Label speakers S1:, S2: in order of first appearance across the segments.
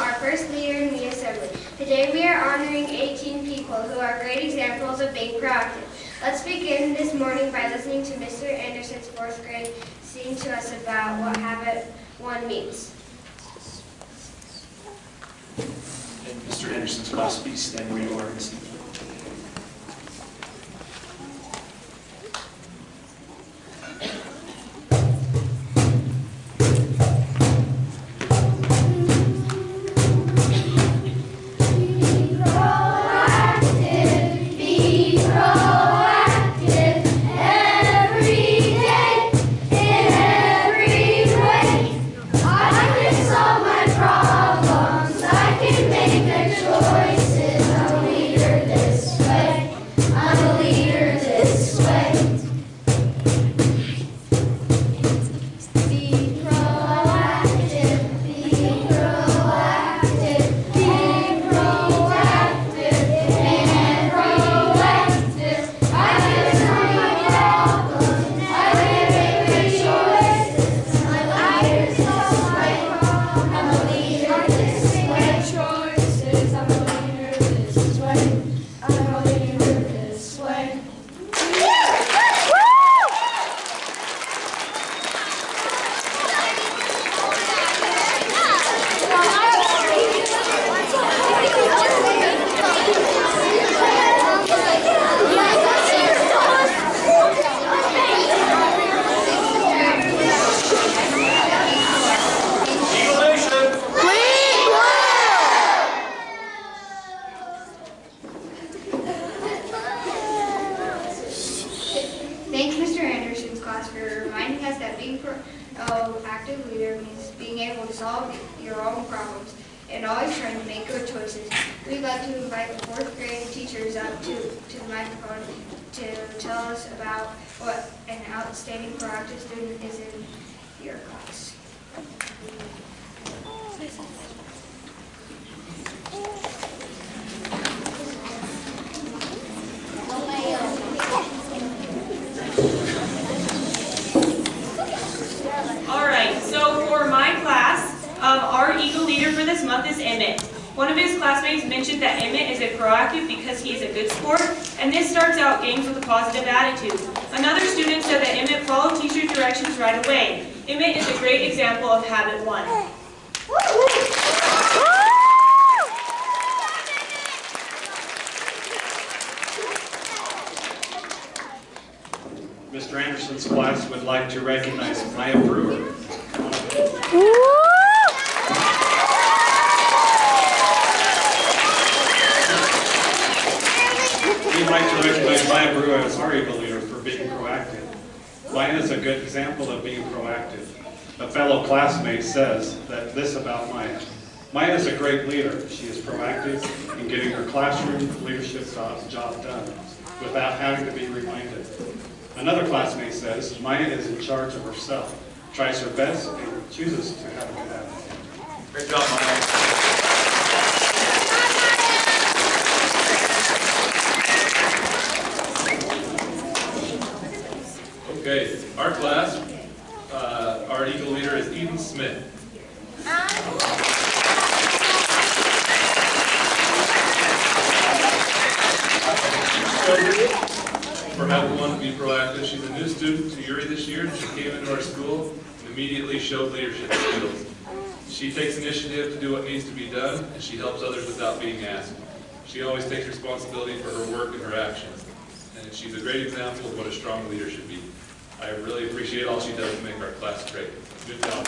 S1: our first leader in the assembly. Today we are honoring 18 people who are great examples of being proactive. Let's begin this morning by listening to Mr. Anderson's 4th grade sing to us about what Habit 1 means.
S2: And Mr. Anderson's class, please stand where you are and sing.
S1: Thanks, Mr. Anderson's class, for reminding us that being an active leader means being able to solve your own problems and always trying to make good choices. We'd like to invite the 4th grade teachers up to the microphone to tell us about what an outstanding proactive student is in your class.
S3: So for my class, our Eagle leader for this month is Emmett. One of his classmates mentioned that Emmett is a proactive because he is a good sport, and this starts out games with a positive attitude. Another student said that Emmett followed teacher's directions right away. Emmett is a great example of Habit 1.
S2: Mr. Anderson's class would like to recognize Maya Brewer. We'd like to recognize Maya Brewer as our Eagle leader for being proactive. Maya is a good example of being proactive. A fellow classmate says that this about Maya. Maya is a great leader. She is proactive in getting her classroom leadership job done without having to be reminded. Another classmate says Maya is in charge of herself, tries her best, and chooses to have a good attitude.
S4: Great job, Maya. Okay, our class, our Eagle leader is Eden Smith. For Habit 1 to be proactive, she's a new student to URI this year, and she came into our school and immediately showed leadership skills. She takes initiative to do what needs to be done, and she helps others without being asked. She always takes responsibility for her work and her actions, and she's a great example of what a strong leader should be. I really appreciate all she does to make our class great. Good job.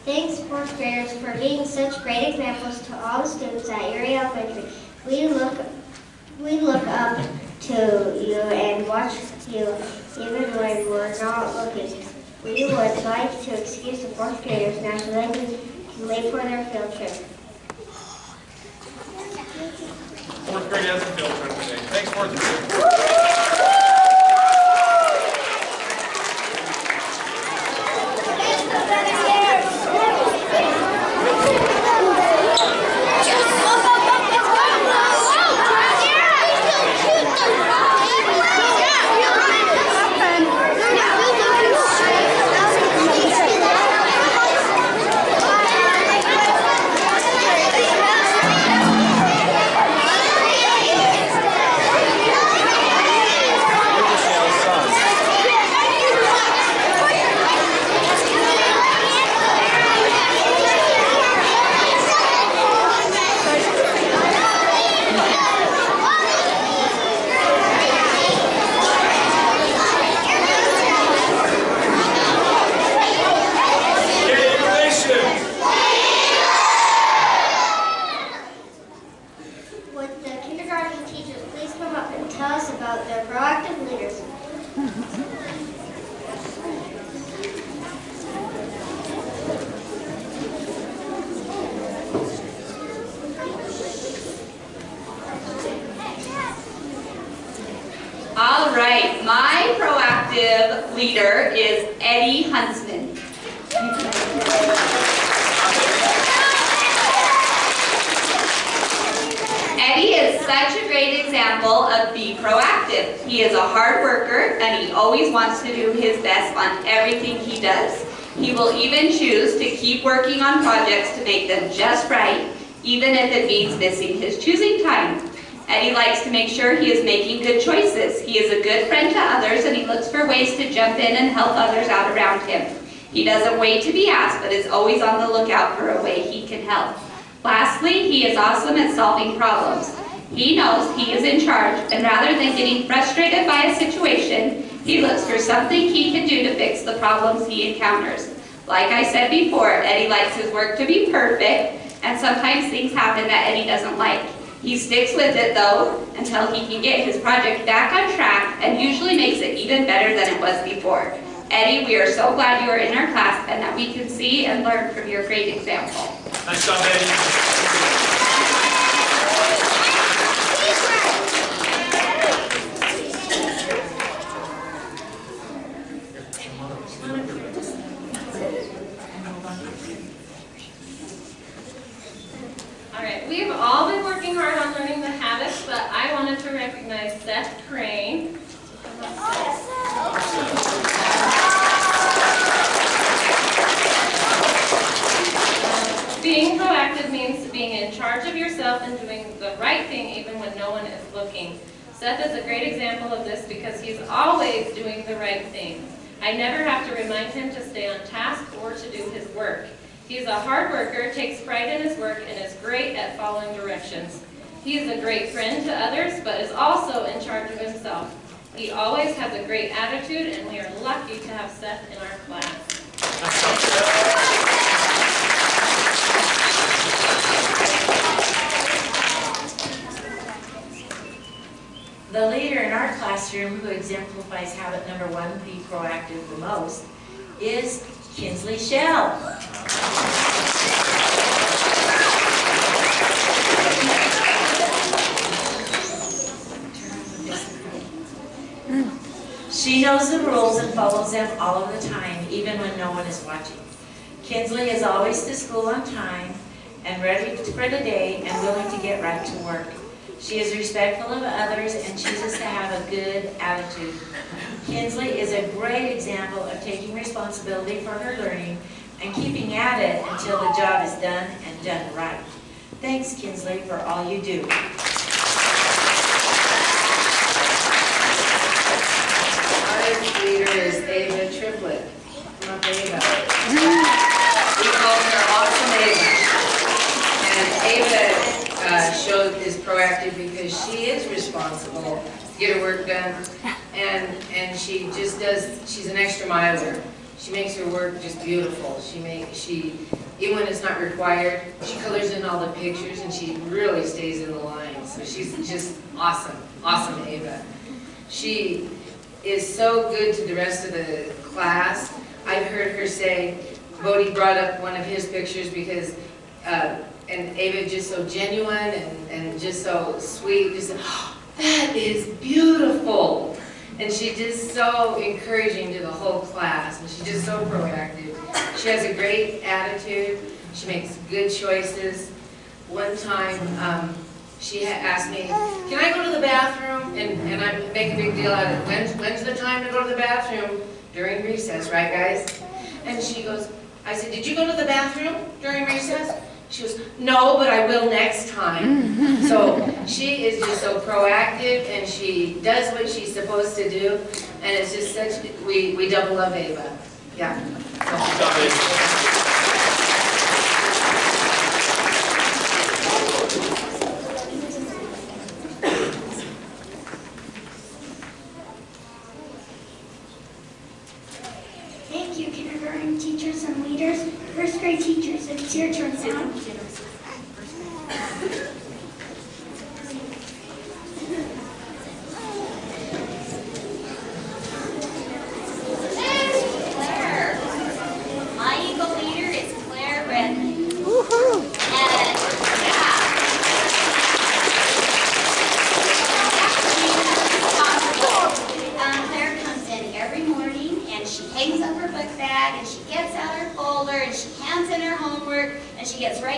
S5: Thanks, 4th graders, for being such great examples to all the students at URI Elementary. We look up to you and watch you even when we're not looking. We would like to excuse the 4th graders now so they can leave for their field trip.
S4: 4th grade has a field trip today. Thanks, 4th grade.
S5: Just
S6: All right, my proactive leader is Eddie Huntsman. Eddie is such a great example of be proactive. He is a hard worker and he always wants to do his best on everything he does. He will even choose to keep working on projects to make them just right, even if it means missing his choosing time. Eddie likes to make sure he is making good choices. He is a good friend to others and he looks for ways to jump in and help others out around him. He doesn't wait to be asked, but is always on the lookout for a way he can help. Lastly, he is awesome at solving problems. He knows he is in charge, and rather than getting frustrated by a situation, he looks for something he can do to fix the problems he encounters. Like I said before, Eddie likes his work to be perfect, and sometimes things happen that Eddie doesn't like. He sticks with it though, until he can get his project back on track, and usually makes it even better than it was before. Eddie, we are so glad you are in our class, and that we can see and learn from your great example.
S4: Nice job, Eddie.
S7: All right, we have all been working hard on learning the habits, but I wanted to recognize Seth Crane. Being proactive means being in charge of yourself and doing the right thing even when no one is looking. Seth is a great example of this because he's always doing the right thing. I never have to remind him to stay on task or to do his work. He's a hard worker, takes pride in his work, and is great at following directions. He is a great friend to others, but is also in charge of himself. He always has a great attitude, and we are lucky to have Seth in our class.
S8: The leader in our classroom who exemplifies habit number 1, be proactive the most, is Kinsley Shell. She knows the rules and follows them all of the time, even when no one is watching. Kinsley is always to school on time and ready for the day and willing to get right to work. She is respectful of others and chooses to have a good attitude. Kinsley is a great example of taking responsibility for her learning and keeping at it until the job is done and done right. Thanks, Kinsley, for all you do.
S9: Our leader is Ava Triplett. Come up, Ava. We call her Awesome Ava. And Ava is proactive because she is responsible to get her work done, and she just does. She's an extra miler. She makes her work just beautiful. She even when it's not required, she colors in all the pictures, and she really stays in the line. So she's just awesome, awesome Ava. She is so good to the rest of the class. I've heard her say, Bodie brought up one of his pictures because. And Ava just so genuine and just so sweet, just said, oh, that is beautiful. And she's just so encouraging to the whole class, and she's just so proactive. She has a great attitude, she makes good choices. One time, she had asked me, can I go to the bathroom? And I make a big deal out of it. When's the time to go to the bathroom? During recess, right guys? And she goes, I said, did you go to the bathroom during recess? She goes, no, but I will next time. So she is just so proactive, and she does what she's supposed to do, and it's just such, we double love Ava. Yeah.
S10: Thank you, kindergarten teachers and leaders. First grade teachers, it's your turn now.
S5: My Eagle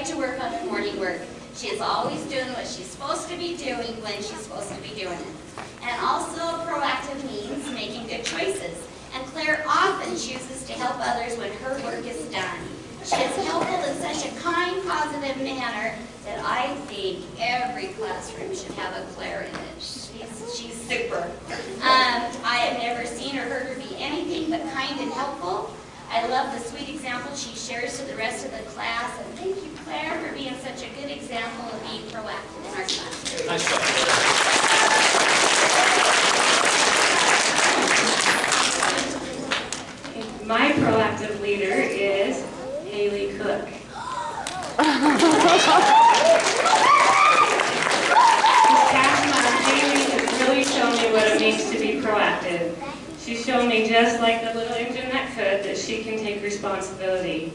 S11: right to work on her morning work. She is always doing what she's supposed to be doing when she's supposed to be doing it. And also proactive means making good choices. And Claire often chooses to help others when her work is done. She is helpful in such a kind, positive manner that I think every classroom should have a Claire in it. She's super. I have never seen or heard her be anything but kind and helpful. I love the sweet example she shares to the rest of the class, and thank you, Claire, for being such a good example of being proactive in our classroom.
S4: Nice job.
S3: My proactive leader is Haley Cook. This past month, Haley has really shown me what it means to be proactive. She's shown me, just like the little engine that could, that she can take responsibility.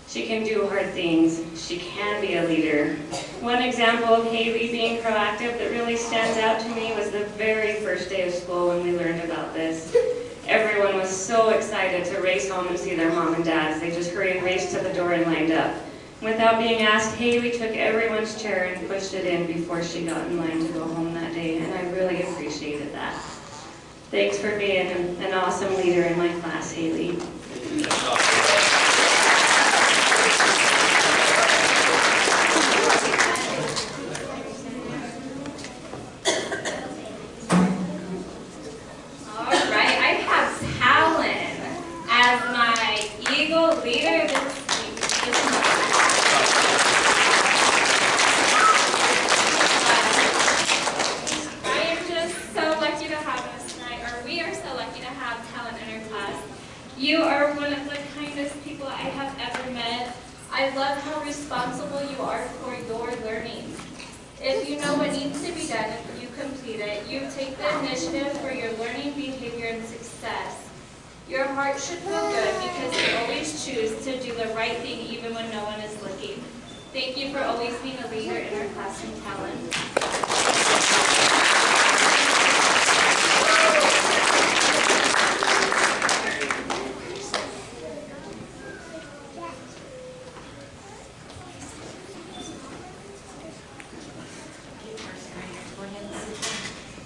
S3: She can do hard things. She can be a leader. One example of Haley being proactive that really stands out to me was the very first day of school when we learned about this. Everyone was so excited to race home and see their mom and dads. They just hurried and raced to the door and lined up. Without being asked, Haley took everyone's chair and pushed it in before she got in line to go home that day, and I really appreciated that. Thanks for being an awesome leader in my class, Haley.
S7: Leader this month. I am just so lucky to have us tonight, or we are so lucky to have Talon in our class. You are one of the kindest people I have ever met. I love how responsible you are for your learning. If you know what needs to be done, you complete it. You take the initiative for your learning, behavior, and success. Your heart should feel good because you always choose to do the right thing even when no one is looking. Thank you for always being a leader in our classroom, Talon.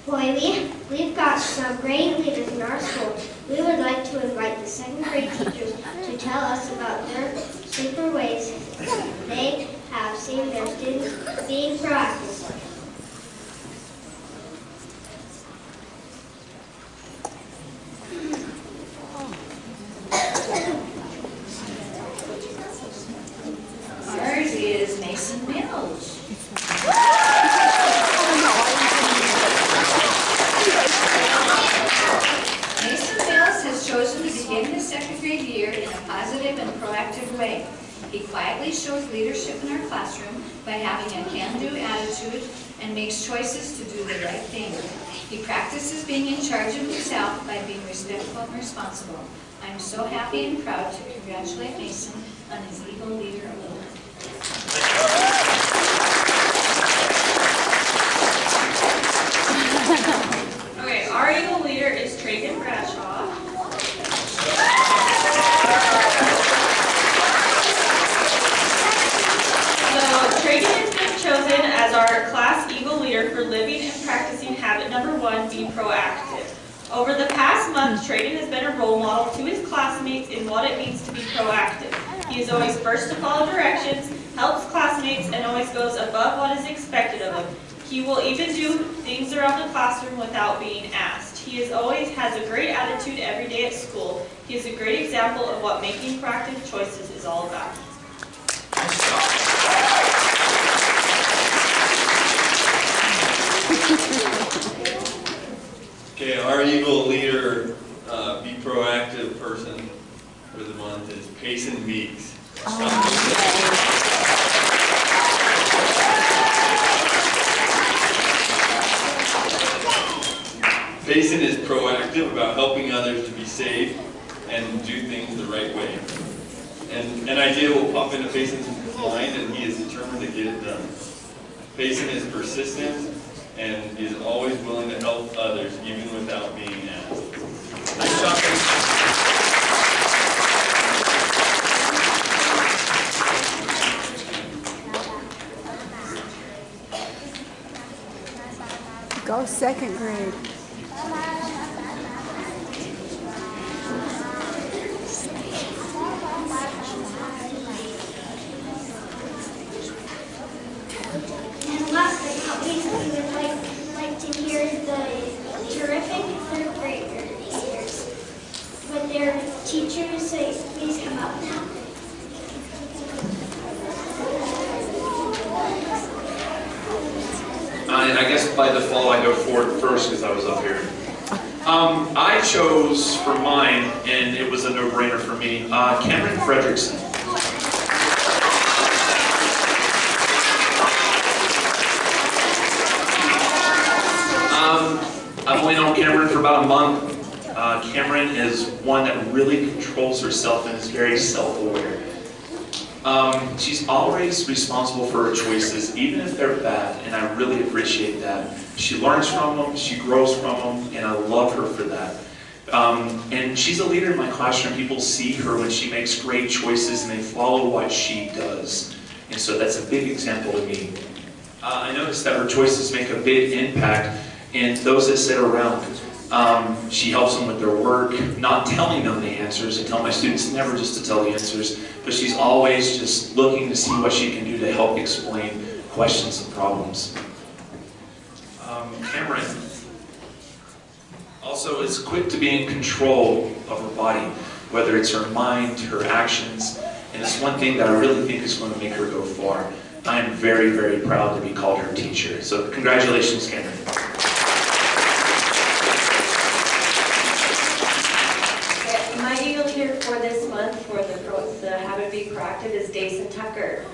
S5: Boy, we've got some great leaders in our school. We would like to invite the second grade teachers to tell us about their super ways they have seen their students being proactive.
S8: Ours is Mason Mills.
S12: Mason Mills has chosen to begin his second grade year in a positive and proactive way. He quietly shows leadership in our classroom by having a can-do attitude and makes choices to do the right thing. He practices being in charge of himself by being respectful and responsible. I'm so happy and proud to congratulate Mason on his Eagle Leader Award.
S3: Okay, our Eagle leader is Tragan Bradshaw. So Tragan has been chosen as our class Eagle leader for living and practicing habit number 1, be proactive. Over the past month, Tragan has been a role model to his classmates in what it means to be proactive. He is always first to follow directions, helps classmates, and always goes above what is expected of him. He will even do things around the classroom without being asked. He always has a great attitude every day at school. He is a great example of what making proactive choices is all about.
S13: Okay, our Eagle leader, be proactive person for the month is Payson Meeks. Payson is proactive about helping others to be safe and do things the right way. And an idea will pop into Payson's mind and he is determined to get it done. Payson is persistent and is always willing to help others even without being asked. Nice job, Payson.
S14: Go second grade.
S10: And last but not least, we would like to hear the terrific third graders. Would their teachers please come up now?
S15: I guess by default I go forward first because I was up here. I chose for mine, and it was a no-brainer for me, Cameron Fredrickson. I've only known Cameron for about a month. Cameron is one that really controls herself and is very self-aware. She's always responsible for her choices, even if they're bad, and I really appreciate that. She learns from them, she grows from them, and I love her for that. And she's a leader in my classroom. People see her when she makes great choices and they follow what she does. And so that's a big example to me. I noticed that her choices make a big impact in those that sit around. She helps them with their work, not telling them the answers. I tell my students never just to tell the answers, but she's always just looking to see what she can do to help explain questions and problems. Cameron also is quick to be in control of her body, whether it's her mind, her actions, and it's one thing that I really think is going to make her go far. I am very, very proud to be called her teacher. So congratulations, Cameron.
S16: My Eagle leader for this month for the Habit Be Proactive is Dason Tucker.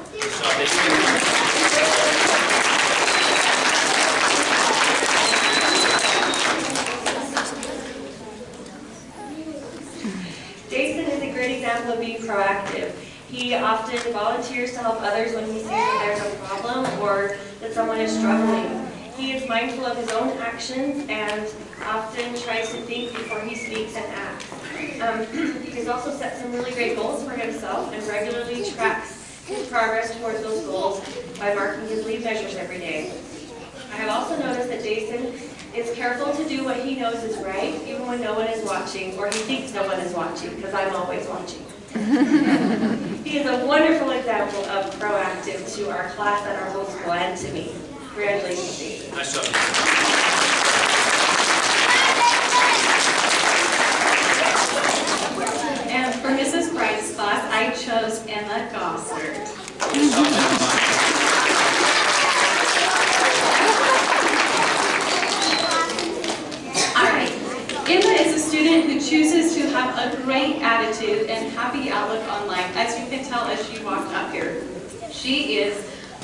S16: Dason is a great example of being proactive. He often volunteers to help others when he sees that there's a problem or that someone is struggling. He is mindful of his own actions and often tries to think before he speaks and acts. He's also set some really great goals for himself and regularly tracks his progress towards those goals by marking his lead measures every day. I have also noticed that Dason is careful to do what he knows is right, even when no one is watching, or he thinks no one is watching, because I'm always watching. He is a wonderful example of proactive to our class and our whole school and to me. Congratulations, Dason.
S15: Nice job.
S17: And for Mrs. Bright's class, I chose Emma Gossard. Alright, Emma is a student who chooses to have a great attitude and happy outlook on life, as you can tell as she walked up here. She is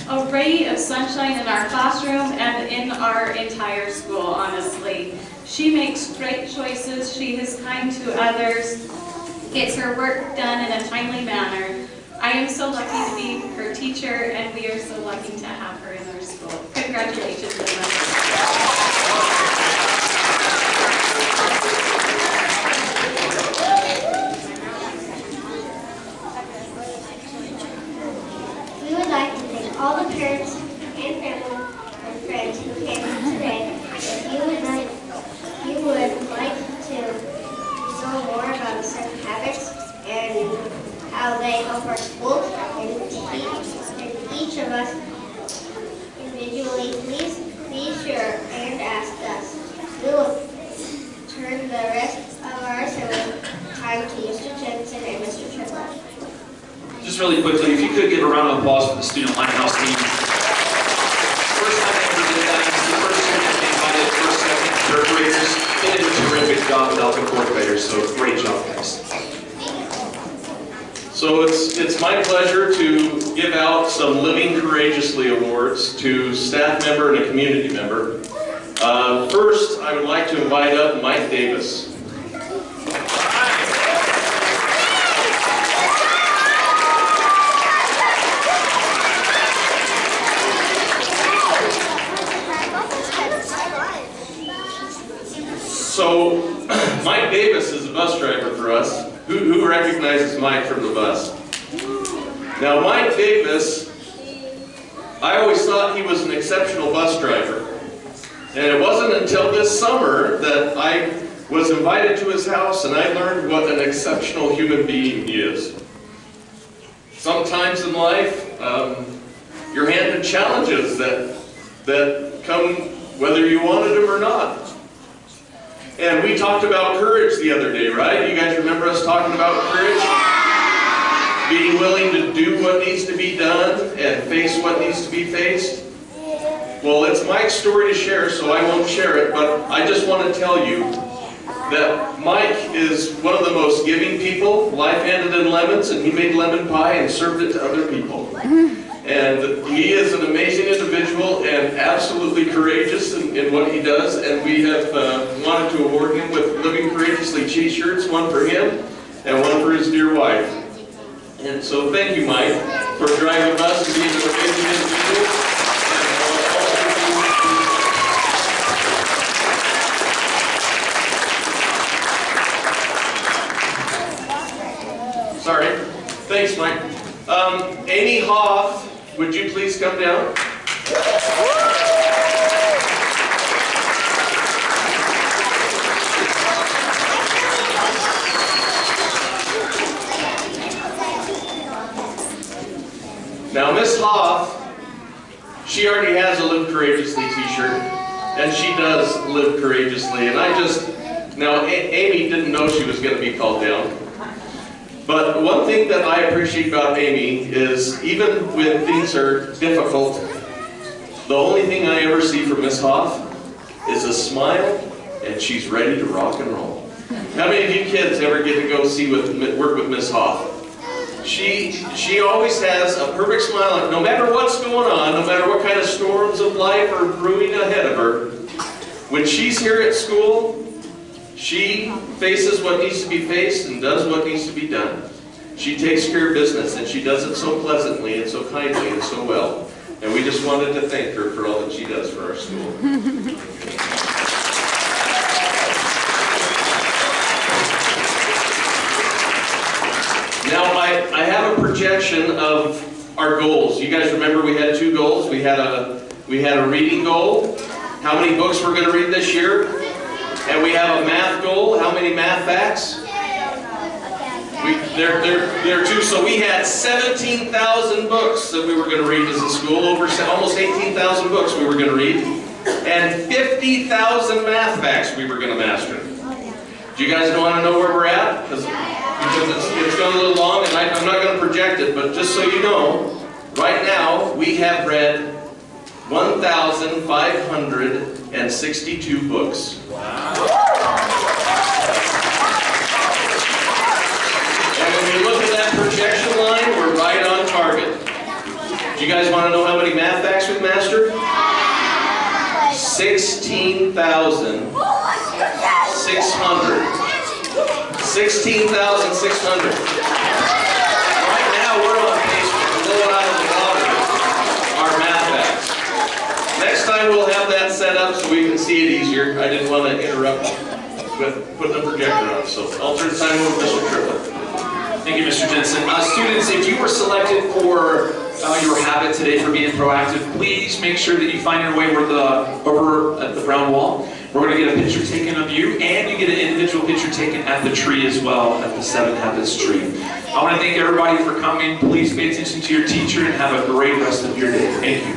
S17: a ray of sunshine in our classroom and in our entire school, honestly. She makes great choices, she is kind to others, gets her work done in a timely manner. I am so lucky to be her teacher, and we are so lucky to have her in our school. Congratulations, Emma.
S5: We would like to thank all the parents and family and friends who came today. If you would like to know more about certain habits and how they help our school and each of us individually, please be sure and ask us. We will turn the rest of our assembly time to Mr. Jensen and Mr. Triplett.
S15: Just really quickly, if you could give a round of applause for the Student Lighthouse team. First time I ever did that, it's the first year that they invited first, second, and third graders. They did a terrific job without the fourth graders, so great job, guys.
S18: So it's my pleasure to give out some Living Courageously awards to staff member and a community member. First, I would like to invite up Mike Davis. So, Mike Davis is a bus driver for us. Who recognizes Mike from the bus? Now, Mike Davis, I always thought he was an exceptional bus driver. And it wasn't until this summer that I was invited to his house and I learned what an exceptional human being he is. Sometimes in life, you're handed challenges that come whether you wanted them or not. And we talked about courage the other day, right? You guys remember us talking about courage? Being willing to do what needs to be done and face what needs to be faced. Well, it's Mike's story to share, so I won't share it, but I just want to tell you that Mike is one of the most giving people. Life handed him lemons, and he made lemon pie and served it to other people. And he is an amazing individual and absolutely courageous in what he does. And we have wanted to award him with Living Courageously t-shirts, one for him and one for his dear wife. And so thank you, Mike, for driving us and being an amazing individual. Sorry. Thanks, Mike. Amy Hoff, would you please come down? Now, Miss Hoff, she already has a Live Courageously t-shirt, and she does live courageously. And now Amy didn't know she was going to be called down. But one thing that I appreciate about Amy is even when things are difficult, the only thing I ever see from Miss Hoff is a smile, and she's ready to rock and roll. How many of you kids ever get to go work with Miss Hoff? She always has a perfect smile, no matter what's going on, no matter what kind of storms of life are brewing ahead of her. When she's here at school, she faces what needs to be faced and does what needs to be done. She takes care of business, and she does it so pleasantly and so kindly and so well. And we just wanted to thank her for all that she does for our school. Now, I have a projection of our goals. You guys remember we had 2 goals. We had a reading goal, how many books we're going to read this year. And we have a math goal. How many math facts? There are 2. So we had 17,000 books that we were going to read as a school. Almost 18,000 books we were going to read. And 50,000 math facts we were going to master. Do you guys want to know where we're at? Because it's gone a little long, and I'm not going to project it. But just so you know, right now we have read 1,562 books. And when you look at that projection line, we're right on target. Do you guys want to know how many math facts we've mastered? 16,600. 16,600. Right now we're on pace to blow it out of the water, our math facts. Next time we'll have that set up so we can see it easier. I didn't want to interrupt with putting the projector on, so I'll turn the time over to Mr. Triplett.
S15: Thank you, Mr. Jensen. Students, if you were selected for your habit today for being proactive, please make sure that you find your way over at the brown wall. We're going to get a picture taken of you, and you get an individual picture taken at the tree as well, at the 7 Habits tree. I want to thank everybody for coming. Please pay attention to your teacher and have a great rest of your day. Thank you.